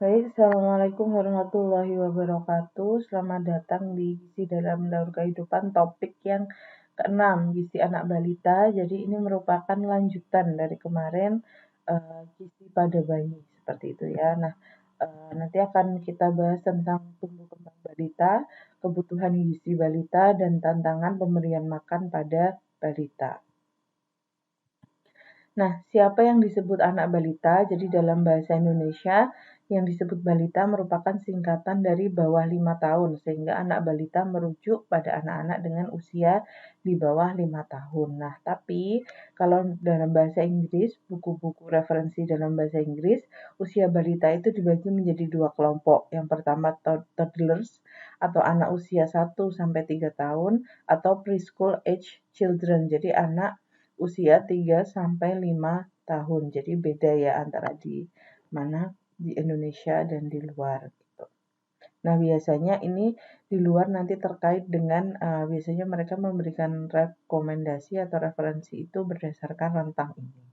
Baik, Assalamualaikum warahmatullahi wabarakatuh. Selamat datang di Gizi dalam Daur Kehidupan, topik yang keenam, gizi anak balita. Jadi ini merupakan lanjutan dari kemarin, gizi pada bayi, seperti itu ya. Nah, nanti akan kita bahas tentang tumbuh kembang balita, kebutuhan gizi balita, dan tantangan pemberian makan pada balita. Nah, siapa yang disebut anak balita? Jadi dalam bahasa Indonesia, yang disebut balita merupakan singkatan dari bawah 5 tahun, sehingga anak balita merujuk pada anak-anak dengan usia di bawah 5 tahun. Nah, tapi kalau dalam bahasa Inggris, buku-buku referensi dalam bahasa Inggris, usia balita itu dibagi menjadi dua kelompok. Yang pertama toddlers atau anak usia 1 sampai 3 tahun atau preschool age children. Jadi anak usia 3 sampai 5 tahun. Jadi beda ya antara di mana di Indonesia dan di luar gitu. Nah, biasanya ini di luar nanti terkait dengan biasanya mereka memberikan rekomendasi atau referensi itu berdasarkan rentang ini.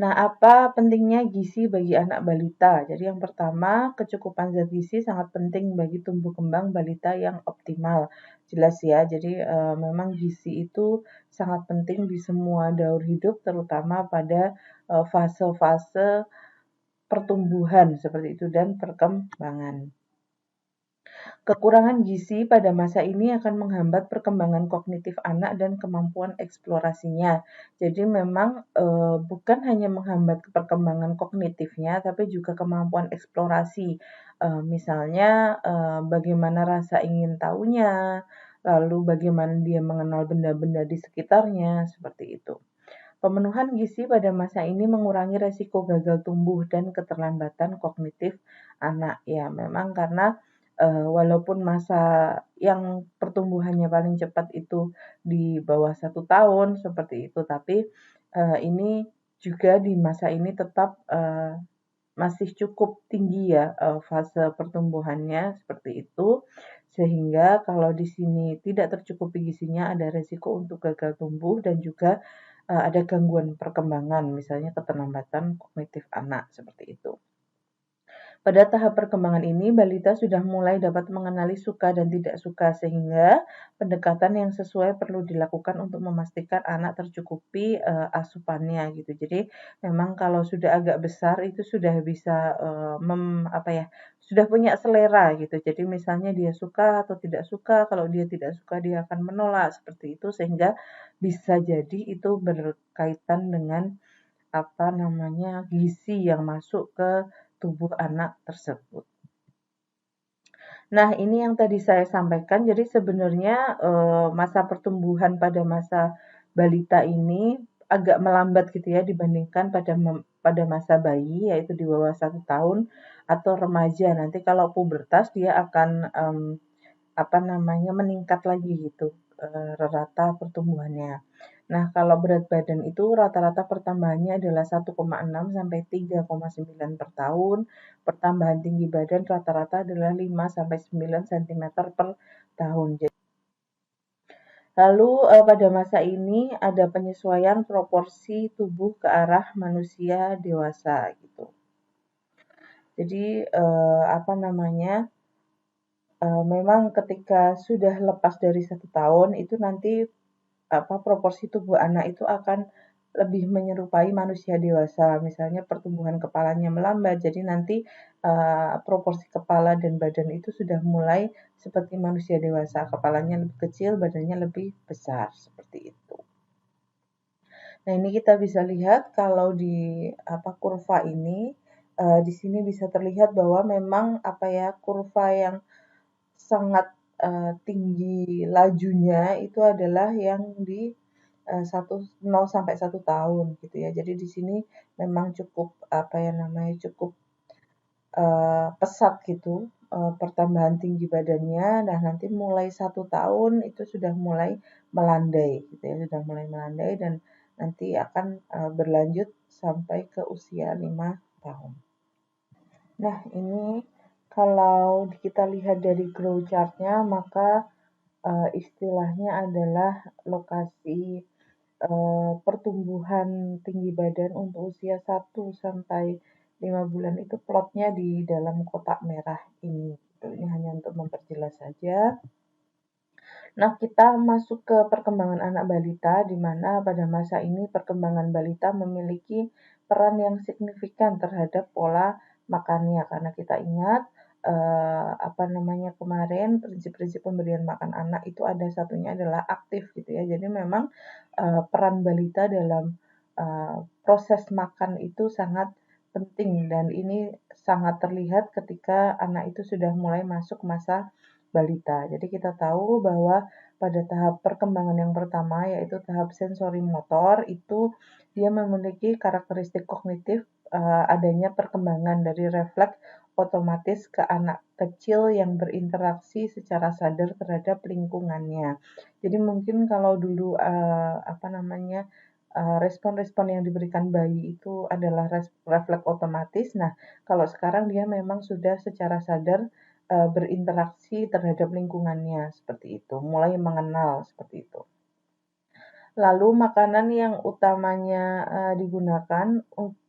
Nah, apa pentingnya gizi bagi anak balita? Jadi yang pertama, kecukupan zat gizi sangat penting bagi tumbuh kembang balita yang optimal. Jelas ya, jadi memang gizi itu sangat penting di semua daur hidup, terutama pada fase-fase pertumbuhan seperti itu dan perkembangan. Kekurangan gizi pada masa ini akan menghambat perkembangan kognitif anak dan kemampuan eksplorasinya. Jadi memang bukan hanya menghambat perkembangan kognitifnya, tapi juga kemampuan eksplorasi. Misalnya bagaimana rasa ingin tahunya, lalu bagaimana dia mengenal benda-benda di sekitarnya, seperti itu. Pemenuhan gizi pada masa ini mengurangi resiko gagal tumbuh dan keterlambatan kognitif anak. Ya, memang karena walaupun masa yang pertumbuhannya paling cepat itu di bawah 1 tahun seperti itu, tapi ini juga di masa ini tetap masih cukup tinggi ya fase pertumbuhannya seperti itu, sehingga kalau di sini tidak tercukupi gizinya ada resiko untuk gagal tumbuh dan juga ada gangguan perkembangan, misalnya keterlambatan kognitif anak seperti itu. Pada tahap perkembangan ini, balita sudah mulai dapat mengenali suka dan tidak suka, sehingga pendekatan yang sesuai perlu dilakukan untuk memastikan anak tercukupi asupannya gitu. Jadi memang kalau sudah agak besar itu sudah bisa apa ya, sudah punya selera gitu. Jadi misalnya dia suka atau tidak suka, kalau dia tidak suka dia akan menolak seperti itu, sehingga bisa jadi itu berkaitan dengan apa namanya, gizi yang masuk ke tubuh anak tersebut. Nah, ini yang tadi saya sampaikan, jadi sebenarnya masa pertumbuhan pada masa balita ini agak melambat gitu ya dibandingkan pada masa bayi, yaitu di bawah 1 tahun atau remaja. Nanti kalau pubertas dia akan apa namanya, meningkat lagi gitu, rata pertumbuhannya. Nah, kalau berat badan itu rata-rata pertambahannya adalah 1,6 sampai 3,9 per tahun. Pertambahan tinggi badan rata-rata adalah 5 sampai 9 cm per tahun. Lalu pada masa ini ada penyesuaian proporsi tubuh ke arah manusia dewasa gitu. Jadi apa namanya? Memang ketika sudah lepas dari 1 tahun itu nanti apa proporsi tubuh anak itu akan lebih menyerupai manusia dewasa. Misalnya pertumbuhan kepalanya melambat, jadi nanti proporsi kepala dan badan itu sudah mulai seperti manusia dewasa. Kepalanya lebih kecil, badannya lebih besar, seperti itu. Nah, ini kita bisa lihat kalau di apa kurva ini, di sini bisa terlihat bahwa memang apa ya kurva yang sangat tinggi lajunya itu adalah yang di 0 sampai 1 tahun gitu ya. Jadi di sini memang cukup apa ya namanya cukup pesat gitu pertambahan tinggi badannya. Nah, nanti mulai 1 tahun itu sudah mulai melandai gitu ya, sudah mulai melandai dan nanti akan berlanjut sampai ke usia 5 tahun. Nah, ini kalau kita lihat dari grow chart-nya, maka istilahnya adalah lokasi pertumbuhan tinggi badan untuk usia 1 sampai 5 bulan itu plotnya di dalam kotak merah ini, gitu. Ini hanya untuk memperjelas saja. Nah, kita masuk ke perkembangan anak balita, di mana pada masa ini perkembangan balita memiliki peran yang signifikan terhadap pola makannya. Karena kita ingat, kemarin prinsip-prinsip pemberian makan anak itu ada satunya adalah aktif gitu ya. Jadi memang, peran balita dalam, proses makan itu sangat penting dan ini sangat terlihat ketika anak itu sudah mulai masuk masa balita. Jadi kita tahu bahwa pada tahap perkembangan yang pertama, yaitu tahap sensori motor, itu dia memiliki karakteristik kognitif, adanya perkembangan dari refleks otomatis ke anak kecil yang berinteraksi secara sadar terhadap lingkungannya. Jadi mungkin kalau dulu, respon-respon yang diberikan bayi itu adalah refleks otomatis. Nah, kalau sekarang dia memang sudah secara sadar berinteraksi terhadap lingkungannya seperti itu, mulai mengenal seperti itu. Lalu makanan yang utamanya digunakan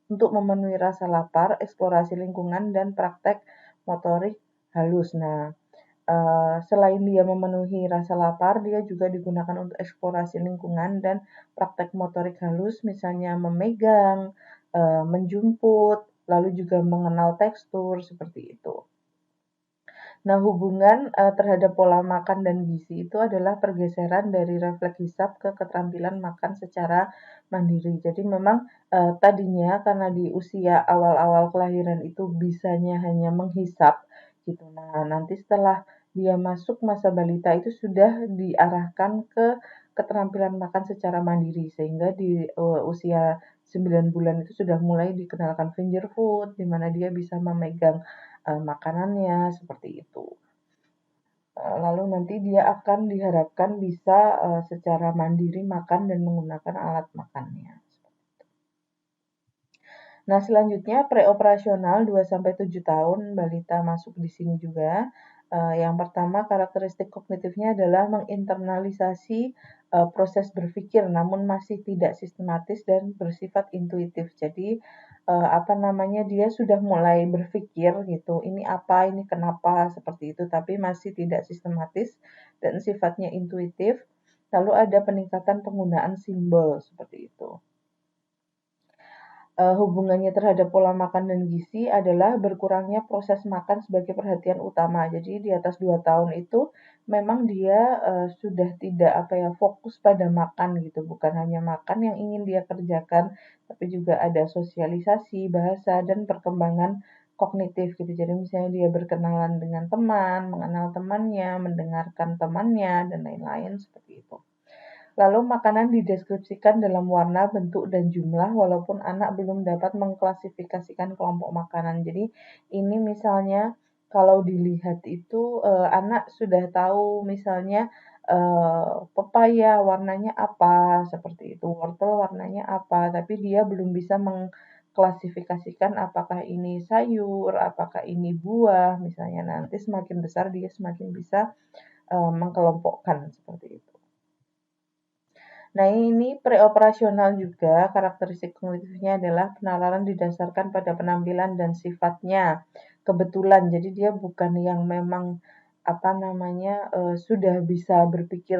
untuk memenuhi rasa lapar, eksplorasi lingkungan, dan praktek motorik halus. Nah, selain dia memenuhi rasa lapar, dia juga digunakan untuk eksplorasi lingkungan dan praktek motorik halus, misalnya memegang, menjumput, lalu juga mengenal tekstur, seperti itu. Nah, hubungan terhadap pola makan dan gizi itu adalah pergeseran dari refleks hisap ke keterampilan makan secara mandiri. Jadi memang tadinya karena di usia awal-awal kelahiran itu bisanya hanya menghisap gitu. Nah, nanti setelah dia masuk masa balita itu sudah diarahkan ke keterampilan makan secara mandiri sehingga di usia 9 bulan itu sudah mulai dikenalkan finger food di mana dia bisa memegang makanannya seperti itu. Lalu nanti dia akan diharapkan bisa secara mandiri makan dan menggunakan alat makannya. Nah, selanjutnya preoperasional 2 sampai 7 tahun balita masuk di sini juga. Yang pertama karakteristik kognitifnya adalah menginternalisasi proses berpikir namun masih tidak sistematis dan bersifat intuitif. Jadi dia sudah mulai berpikir gitu, ini apa, ini kenapa, seperti itu, tapi masih tidak sistematis dan sifatnya intuitif. Lalu ada peningkatan penggunaan simbol seperti itu. Hubungannya terhadap pola makan dan gizi adalah berkurangnya proses makan sebagai perhatian utama. Jadi di atas 2 tahun itu memang dia, sudah tidak, fokus pada makan gitu, bukan hanya makan yang ingin dia kerjakan, tapi juga ada sosialisasi, bahasa, dan perkembangan kognitif gitu. Jadi misalnya dia berkenalan dengan teman, mengenal temannya, mendengarkan temannya, dan lain-lain seperti itu. Lalu makanan dideskripsikan dalam warna, bentuk, dan jumlah walaupun anak belum dapat mengklasifikasikan kelompok makanan. Jadi ini misalnya kalau dilihat itu anak sudah tahu misalnya pepaya warnanya apa, seperti itu, wortel warnanya apa, tapi dia belum bisa mengklasifikasikan apakah ini sayur, apakah ini buah, misalnya nanti semakin besar dia semakin bisa mengkelompokkan seperti itu. Nah, ini preoperasional juga, karakteristik kognitifnya adalah penalaran didasarkan pada penampilan dan sifatnya. Kebetulan, jadi dia bukan yang memang sudah bisa berpikir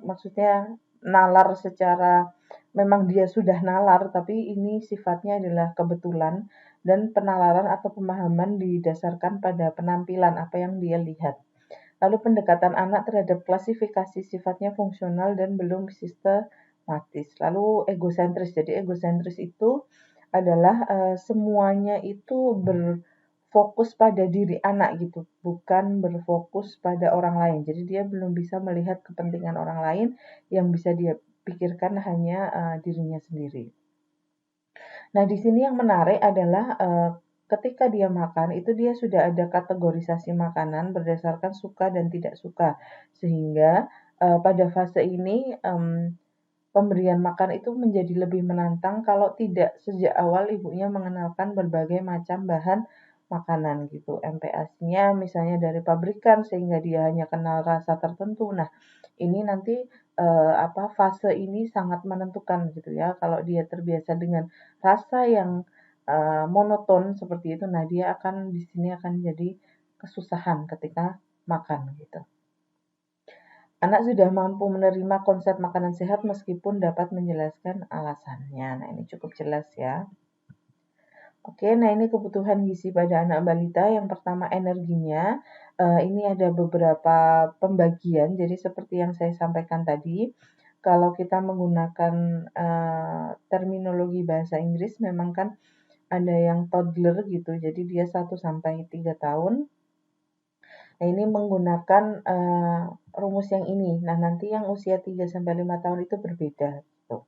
maksudnya nalar secara memang dia sudah nalar, tapi ini sifatnya adalah kebetulan dan penalaran atau pemahaman didasarkan pada penampilan apa yang dia lihat. Lalu pendekatan anak terhadap klasifikasi sifatnya fungsional dan belum sistematis. Lalu egosentris. Jadi egosentris itu adalah semuanya itu berfokus pada diri anak gitu, bukan berfokus pada orang lain. Jadi dia belum bisa melihat kepentingan orang lain, yang bisa dia pikirkan hanya dirinya sendiri. Nah, di sini yang menarik adalah ketika dia makan itu dia sudah ada kategorisasi makanan berdasarkan suka dan tidak suka. Sehingga pada fase ini pemberian makan itu menjadi lebih menantang kalau tidak sejak awal ibunya mengenalkan berbagai macam bahan makanan gitu. MPAS-nya misalnya dari pabrikan sehingga dia hanya kenal rasa tertentu. Nah, ini nanti fase ini sangat menentukan gitu ya. Kalau dia terbiasa dengan rasa yang monoton seperti itu, nah dia akan di sini akan jadi kesusahan ketika makan gitu. Anak sudah mampu menerima konsep makanan sehat meskipun dapat menjelaskan alasannya. Nah, ini cukup jelas ya. Oke, nah ini kebutuhan gizi pada anak balita. Yang pertama energinya. Ini ada beberapa pembagian. Jadi seperti yang saya sampaikan tadi, kalau kita menggunakan terminologi bahasa Inggris, memang kan ada yang toddler gitu. Jadi dia 1 sampai 3 tahun. Nah, ini menggunakan rumus yang ini. Nah, nanti yang usia 3 sampai 5 tahun itu berbeda gitu.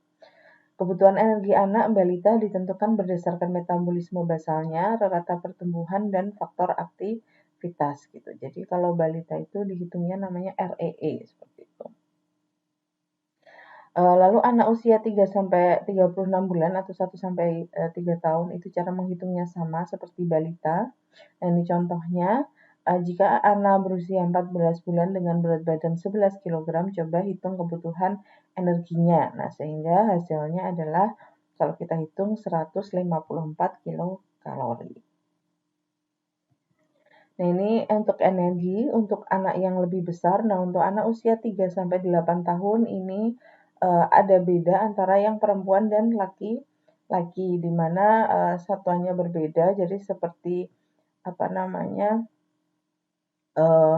Kebutuhan energi anak balita ditentukan berdasarkan metabolisme basalnya, rata pertumbuhan, dan faktor aktivitas gitu. Jadi kalau balita itu dihitungnya namanya REE seperti itu. Lalu anak usia 3 sampai 36 bulan atau 1 sampai 3 tahun itu cara menghitungnya sama seperti balita. Nah, ini contohnya. Jika anak berusia 14 bulan dengan berat badan 11 kg, coba hitung kebutuhan energinya. Nah, sehingga hasilnya adalah kalau kita hitung 154 kilokalori. Nah, ini untuk energi untuk anak yang lebih besar. Nah, untuk anak usia 3 sampai 8 tahun ini ada beda antara yang perempuan dan laki-laki di mana satuannya berbeda. Jadi seperti apa namanya?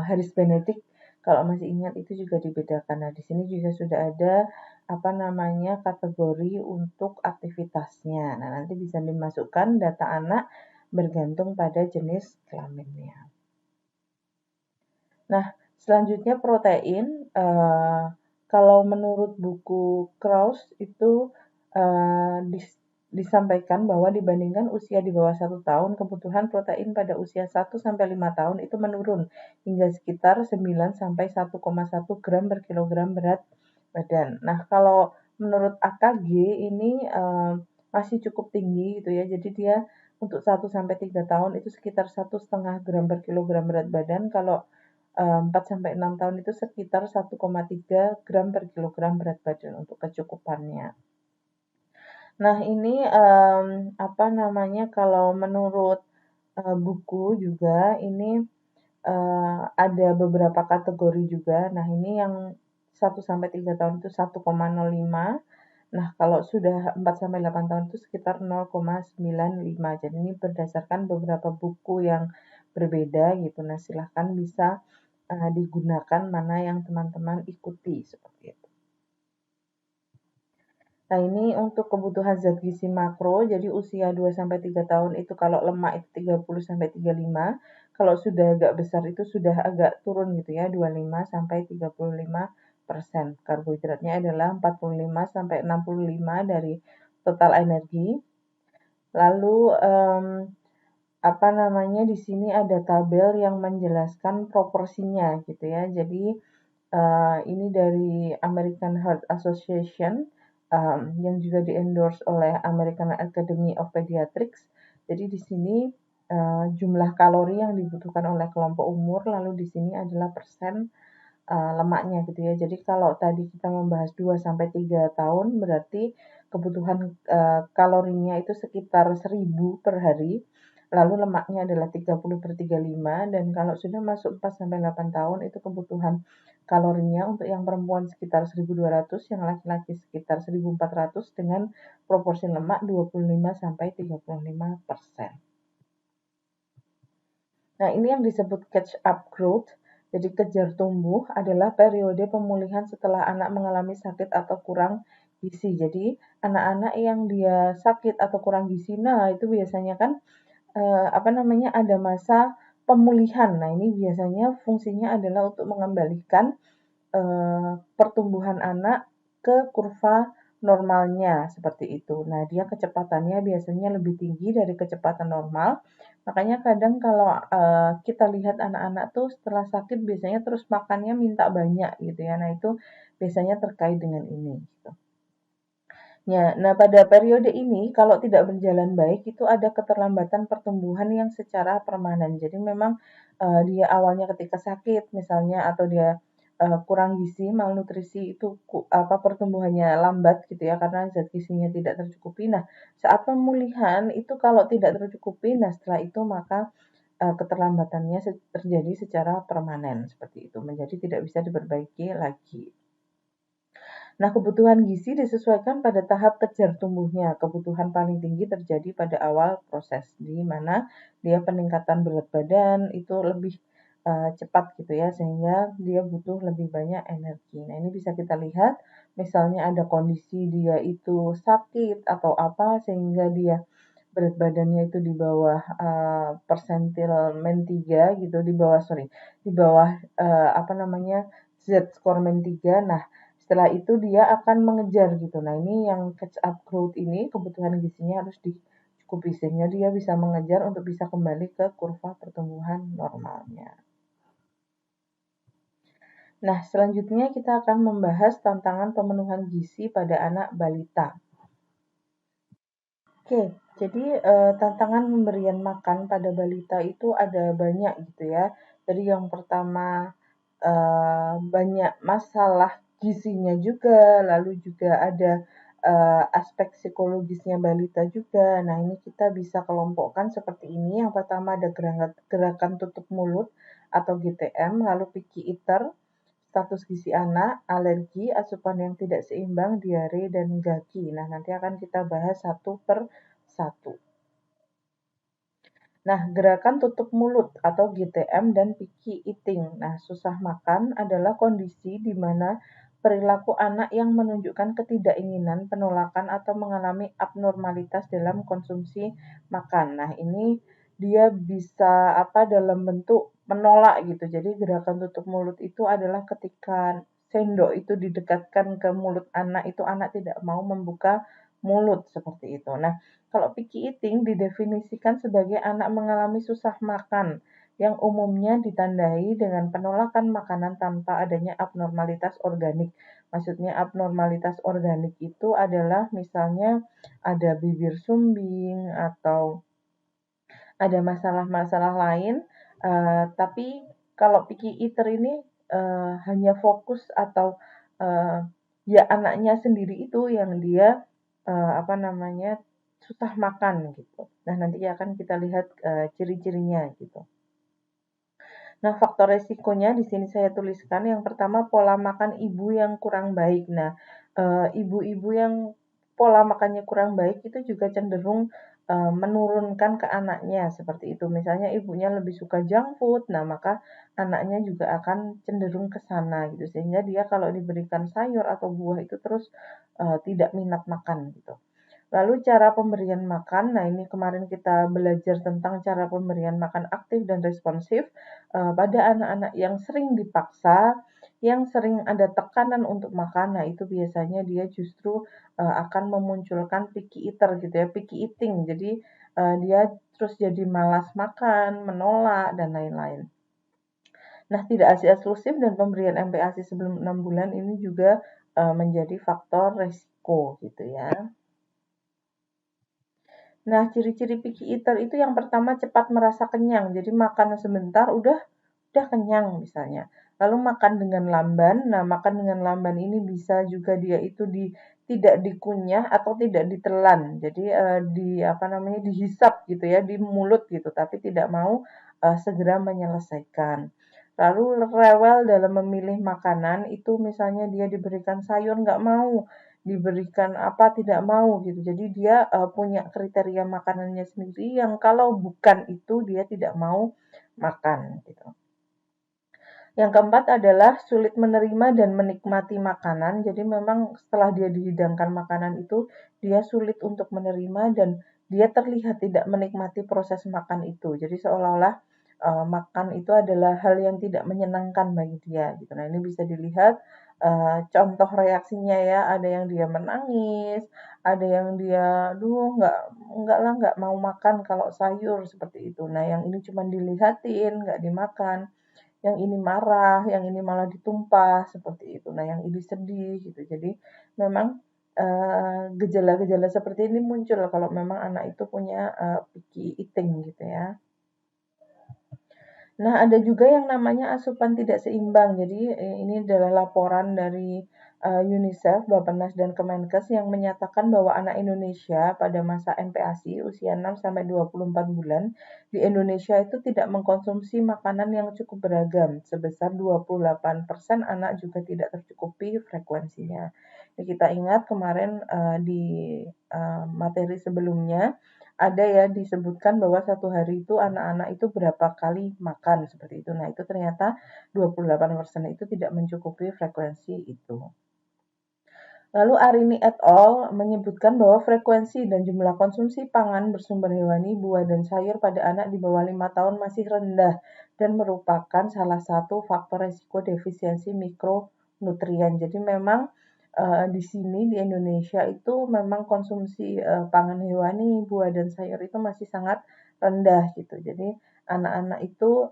Harris Benedict kalau masih ingat itu juga dibedakan. Nah, di sini juga sudah ada apa namanya kategori untuk aktivitasnya. Nah, nanti bisa dimasukkan data anak bergantung pada jenis kelaminnya. Nah, selanjutnya protein. Kalau menurut buku Krauss itu disampaikan bahwa dibandingkan usia di bawah 1 tahun, kebutuhan protein pada usia 1-5 tahun itu menurun hingga sekitar 9 sampai 1,1 gram per kilogram berat badan. Nah, kalau menurut AKG ini masih cukup tinggi gitu ya. Jadi dia untuk 1-3 tahun itu sekitar 1,5 gram per kilogram berat badan. Kalau 4-6 tahun itu sekitar 1,3 gram per kilogram berat badan untuk kecukupannya. Nah, ini apa namanya, kalau menurut buku juga ini ada beberapa kategori juga. Nah, ini yang 1-3 tahun itu 1,05. Nah, kalau sudah 4-8 tahun itu sekitar 0,95. Jadi ini berdasarkan beberapa buku yang berbeda gitu. Nah, silahkan bisa digunakan mana yang teman-teman ikuti seperti itu. Nah, ini untuk kebutuhan zat gizi makro, jadi usia 2-3 tahun itu kalau lemak itu 30-35, kalau sudah agak besar itu sudah agak turun gitu ya, 25-35%. Karbohidratnya adalah 45-65 dari total energi. Lalu apa namanya di sini ada tabel yang menjelaskan proporsinya gitu ya. Jadi ini dari American Heart Association yang juga di-endorse oleh American Academy of Pediatrics. Jadi di sini jumlah kalori yang dibutuhkan oleh kelompok umur, lalu di sini adalah persen lemaknya gitu ya. Jadi kalau tadi kita membahas 2-3 tahun berarti kebutuhan kalorinya itu sekitar 1000 per hari. Lalu lemaknya adalah 30/35 dan kalau sudah masuk 4-8 tahun itu kebutuhan kalorinya untuk yang perempuan sekitar 1200, yang laki-laki sekitar 1400 dengan proporsi lemak 25-35%. Nah, ini yang disebut catch up growth. Jadi kejar tumbuh adalah periode pemulihan setelah anak mengalami sakit atau kurang gizi. Jadi anak-anak yang dia sakit atau kurang gizi, nah itu biasanya kan apa namanya ada masa pemulihan. Nah, ini biasanya fungsinya adalah untuk mengembalikan pertumbuhan anak ke kurva normalnya seperti itu. Nah, dia kecepatannya biasanya lebih tinggi dari kecepatan normal. Makanya kadang kalau kita lihat anak-anak tuh setelah sakit biasanya terus makannya minta banyak gitu ya. Nah, itu biasanya terkait dengan ini gitu. Ya, nah pada periode ini kalau tidak berjalan baik itu ada keterlambatan pertumbuhan yang secara permanen. Jadi memang dia awalnya ketika sakit misalnya atau dia kurang gizi, malnutrisi itu pertumbuhannya lambat gitu ya karena zat gizinya tidak tercukupi. Nah, saat pemulihan itu kalau tidak tercukupi, nah setelah itu maka keterlambatannya terjadi secara permanen seperti itu, menjadi tidak bisa diperbaiki lagi. Nah, kebutuhan gizi disesuaikan pada tahap kejar tumbuhnya. Kebutuhan paling tinggi terjadi pada awal proses, di mana dia peningkatan berat badan itu lebih cepat gitu ya, sehingga dia butuh lebih banyak energi. Nah, ini bisa kita lihat, misalnya ada kondisi dia itu sakit atau apa, sehingga dia berat badannya itu di bawah persentil men 3 gitu, di bawah sorry, di bawah apa namanya Z skor men 3. Nah, setelah itu dia akan mengejar gitu. Nah, ini yang catch up growth ini kebutuhan gizinya harus dicukupi sehingga dia bisa mengejar untuk bisa kembali ke kurva pertumbuhan normalnya. Nah, selanjutnya kita akan membahas tantangan pemenuhan gizi pada anak balita. Oke, jadi tantangan pemberian makan pada balita itu ada banyak gitu ya. Jadi yang pertama banyak masalah gizinya juga, lalu juga ada aspek psikologisnya balita juga. Nah, ini kita bisa kelompokkan seperti ini. Yang pertama ada gerakan tutup mulut atau GTM, lalu picky eater, status gizi anak, alergi, asupan yang tidak seimbang, diare, dan gagi. Nah, nanti akan kita bahas satu per satu. Nah, gerakan tutup mulut atau GTM dan picky eating. Nah, susah makan adalah kondisi di mana perilaku anak yang menunjukkan ketidakinginan, penolakan, atau mengalami abnormalitas dalam konsumsi makan. Nah, ini dia bisa dalam bentuk menolak gitu. Jadi gerakan tutup mulut itu adalah ketika sendok itu didekatkan ke mulut anak, itu anak tidak mau membuka mulut seperti itu. Nah, kalau picky eating didefinisikan sebagai anak mengalami susah makan yang umumnya ditandai dengan penolakan makanan tanpa adanya abnormalitas organik. Maksudnya abnormalitas organik itu adalah misalnya ada bibir sumbing atau ada masalah-masalah lain, tapi kalau picky eater ini hanya fokus atau uh, ya anaknya sendiri itu yang dia susah makan gitu. Nah, nanti akan kita lihat ciri-cirinya gitu. Nah, faktor resikonya di sini saya tuliskan yang pertama pola makan ibu yang kurang baik. Nah, ibu-ibu yang pola makannya kurang baik itu juga cenderung menurunkan ke anaknya seperti itu. Misalnya ibunya lebih suka junk food, nah maka anaknya juga akan cenderung ke sana gitu. Sehingga dia kalau diberikan sayur atau buah itu terus tidak minat makan gitu. Lalu cara pemberian makan, nah ini kemarin kita belajar tentang cara pemberian makan aktif dan responsif pada anak-anak yang sering dipaksa, yang sering ada tekanan untuk makan. Nah, itu biasanya dia justru akan memunculkan picky eater gitu ya, picky eating. Jadi dia terus jadi malas makan, menolak dan lain-lain. Nah, tidak ASI eksklusif dan pemberian MPASI sebelum 6 bulan ini juga menjadi faktor resiko gitu ya. Nah, ciri-ciri picky eater itu yang pertama cepat merasa kenyang. Jadi makan sebentar udah kenyang misalnya. Lalu makan dengan lamban. Nah, makan dengan lamban ini bisa juga dia itu tidak dikunyah atau tidak ditelan. Jadi dihisap gitu ya di mulut gitu, tapi tidak mau segera menyelesaikan. Lalu rewel dalam memilih makanan itu misalnya dia diberikan sayur nggak mau, diberikan apa tidak mau gitu. Jadi dia punya kriteria makanannya sendiri yang kalau bukan itu dia tidak mau makan gitu. Yang keempat adalah sulit menerima dan menikmati makanan. Jadi memang setelah dia dihidangkan makanan itu dia sulit untuk menerima dan dia terlihat tidak menikmati proses makan itu. Jadi seolah-olah makan itu adalah hal yang tidak menyenangkan bagi dia gitu. Nah, ini bisa dilihat contoh reaksinya ya, ada yang dia menangis, ada yang dia aduh nggak mau makan kalau sayur seperti itu. Nah, yang ini cuma dilihatin, nggak dimakan, yang ini marah, yang ini malah ditumpah seperti itu. Nah, yang ini sedih gitu. Jadi memang gejala-gejala seperti ini muncul kalau memang anak itu punya picky eating gitu ya. Nah, ada juga yang namanya asupan tidak seimbang. Jadi, ini adalah laporan dari UNICEF, Bappenas, dan Kemenkes yang menyatakan bahwa anak Indonesia pada masa MPASI usia 6 sampai 24 bulan di Indonesia itu tidak mengkonsumsi makanan yang cukup beragam. Sebesar 28% anak juga tidak tercukupi frekuensinya. Jadi kita ingat kemarin di materi sebelumnya ada ya disebutkan bahwa satu hari itu anak-anak itu berapa kali makan seperti itu. Nah, itu ternyata 28% itu tidak mencukupi frekuensi itu. Lalu Arini et al. Menyebutkan bahwa frekuensi dan jumlah konsumsi pangan bersumber hewani, buah, dan sayur pada anak di bawah 5 tahun masih rendah dan merupakan salah satu faktor resiko defisiensi mikronutrien. Jadi memang di sini di Indonesia itu memang konsumsi pangan hewani, buah, dan sayur itu masih sangat rendah gitu. Jadi anak-anak itu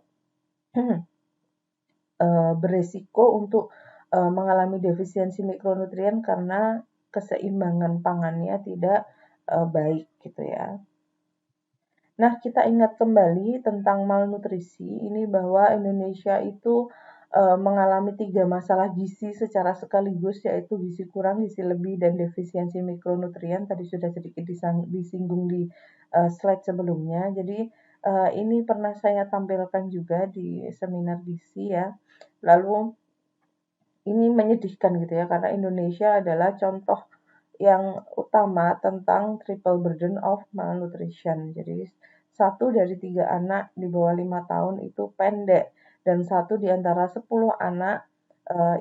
beresiko untuk mengalami defisiensi mikronutrien karena keseimbangan pangannya tidak baik gitu ya. Nah, kita ingat kembali tentang malnutrisi ini bahwa Indonesia itu mengalami 3 masalah gizi secara sekaligus, yaitu gizi kurang, gizi lebih, dan defisiensi mikronutrien. Tadi sudah sedikit disinggung di slide sebelumnya. Jadi ini pernah saya tampilkan juga di seminar gizi ya. Lalu ini menyedihkan gitu ya, karena Indonesia adalah contoh yang utama tentang triple burden of malnutrition. Jadi 1 dari 3 anak di bawah 5 tahun itu pendek dan 1 di antara 10 anak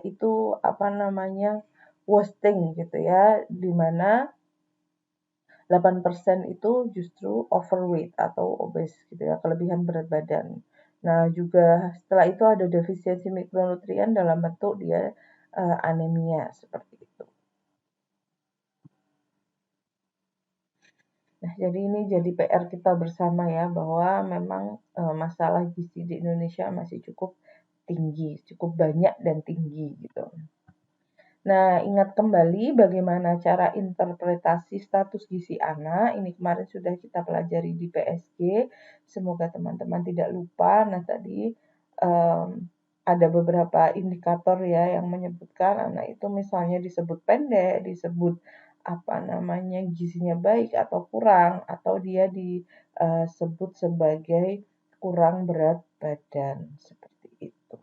itu apa namanya wasting gitu ya, di mana 8% itu justru overweight atau obes gitu ya, kelebihan berat badan. Nah, juga setelah itu ada defisiensi mikronutrien dalam bentuk dia anemia seperti itu. Nah, jadi ini jadi PR kita bersama ya, bahwa memang masalah gizi di Indonesia masih cukup tinggi, cukup banyak dan tinggi gitu. Nah, ingat kembali bagaimana cara interpretasi status gizi anak. Ini kemarin sudah kita pelajari di PSG. Semoga teman-teman tidak lupa. Nah, tadi um, ada beberapa indikator ya yang menyebutkan anak itu misalnya disebut pendek, disebut apa namanya gizinya baik atau kurang, atau dia disebut sebagai kurang berat badan seperti itu.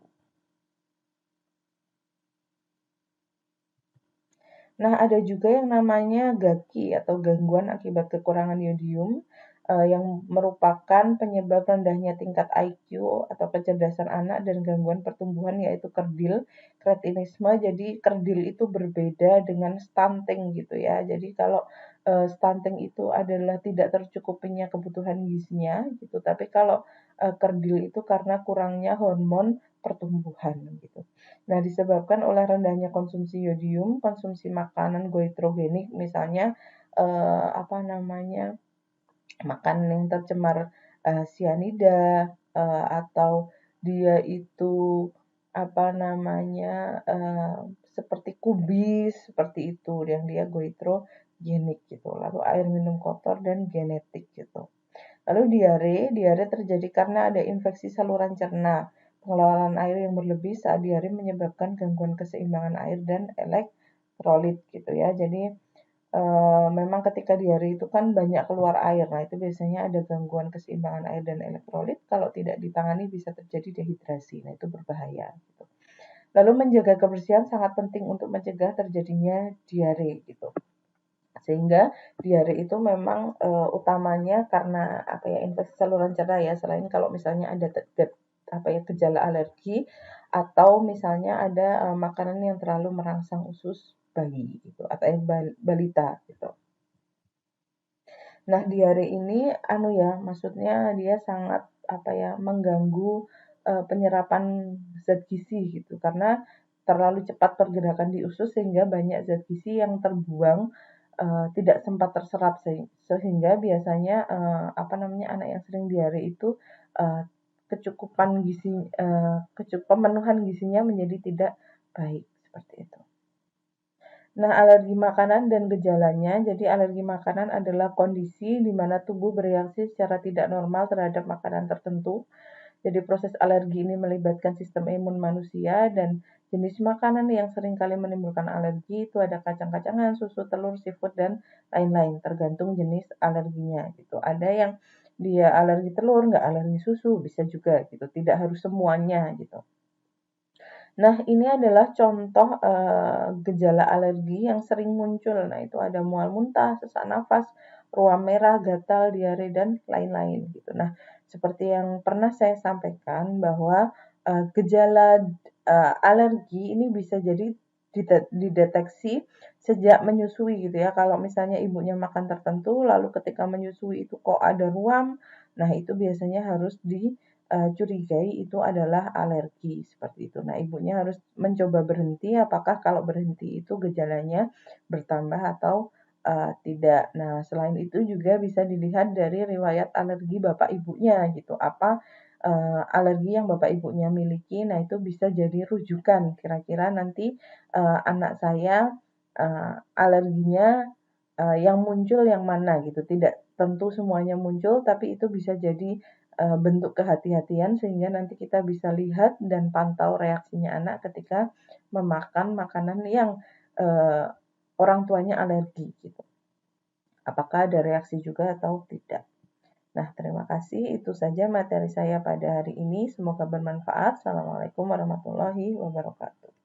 Nah, ada juga yang namanya GAKI atau gangguan akibat kekurangan yodium yang merupakan penyebab rendahnya tingkat IQ atau kecerdasan anak dan gangguan pertumbuhan yaitu kerdil, kretinisme. Jadi kerdil itu berbeda dengan stunting gitu ya. Jadi kalau stunting itu adalah tidak tercukupinya kebutuhan gizinya gitu. Tapi kalau kerdil itu karena kurangnya hormon pertumbuhan gitu. Nah, disebabkan oleh rendahnya konsumsi yodium, konsumsi makanan goitrogenik, misalnya apa namanya makanan yang tercemar sianida atau dia itu apa namanya seperti kubis seperti itu yang dia goitrogenik gitu. Lalu air minum kotor dan genetik gitu. Lalu diare terjadi karena ada infeksi saluran cerna. Pengelolaan air yang berlebih saat diare menyebabkan gangguan keseimbangan air dan elektrolit gitu ya. Jadi memang ketika diare itu kan banyak keluar air. Nah, itu biasanya ada gangguan keseimbangan air dan elektrolit. Kalau tidak ditangani bisa terjadi dehidrasi. Nah, itu berbahaya gitu. Lalu menjaga kebersihan sangat penting untuk mencegah terjadinya diare gitu. Sehingga diare itu memang utamanya karena apa ya infeksi saluran cerna ya, selain kalau misalnya ada apa ya gejala alergi atau misalnya ada makanan yang terlalu merangsang usus bayi gitu atau balita gitu. Nah, diare ini anu ya, maksudnya dia sangat apa ya mengganggu penyerapan zat gizi gitu karena terlalu cepat pergerakan di usus sehingga banyak zat gizi yang terbuang tidak sempat terserap sehingga biasanya apa namanya anak yang sering diare itu uh, kecukupan gizi pemenuhan gizinya menjadi tidak baik seperti itu. Nah, alergi makanan dan gejalanya. Jadi alergi makanan adalah kondisi di mana tubuh bereaksi secara tidak normal terhadap makanan tertentu. Jadi proses alergi ini melibatkan sistem imun manusia dan jenis makanan yang seringkali menimbulkan alergi itu ada kacang-kacangan, susu, telur, seafood, dan lain-lain, tergantung jenis alerginya gitu. Ada yang dia alergi telur, nggak alergi susu, bisa juga gitu. Tidak harus semuanya gitu. Nah, ini adalah contoh gejala alergi yang sering muncul. Nah, itu ada mual muntah, sesak nafas, ruam merah, gatal, diare, dan lain-lain gitu. Nah, seperti yang pernah saya sampaikan bahwa gejala alergi ini bisa jadi dideteksi sejak menyusui gitu ya. Kalau misalnya ibunya makan tertentu, lalu ketika menyusui itu kok ada ruam, nah itu biasanya harus curigai itu adalah alergi seperti itu. Nah, ibunya harus mencoba berhenti, apakah kalau berhenti itu gejalanya bertambah atau tidak. Nah, selain itu juga bisa dilihat dari riwayat alergi bapak ibunya gitu. Apa alergi yang bapak ibunya miliki. Nah, itu bisa jadi rujukan kira-kira nanti anak saya alerginya yang muncul yang mana gitu. Tidak tentu semuanya muncul, tapi itu bisa jadi bentuk kehati-hatian sehingga nanti kita bisa lihat dan pantau reaksinya anak ketika memakan makanan yang uh, orang tuanya alergi gitu. Apakah ada reaksi juga atau tidak? Nah, terima kasih. Itu saja materi saya pada hari ini. Semoga bermanfaat. Assalamualaikum warahmatullahi wabarakatuh.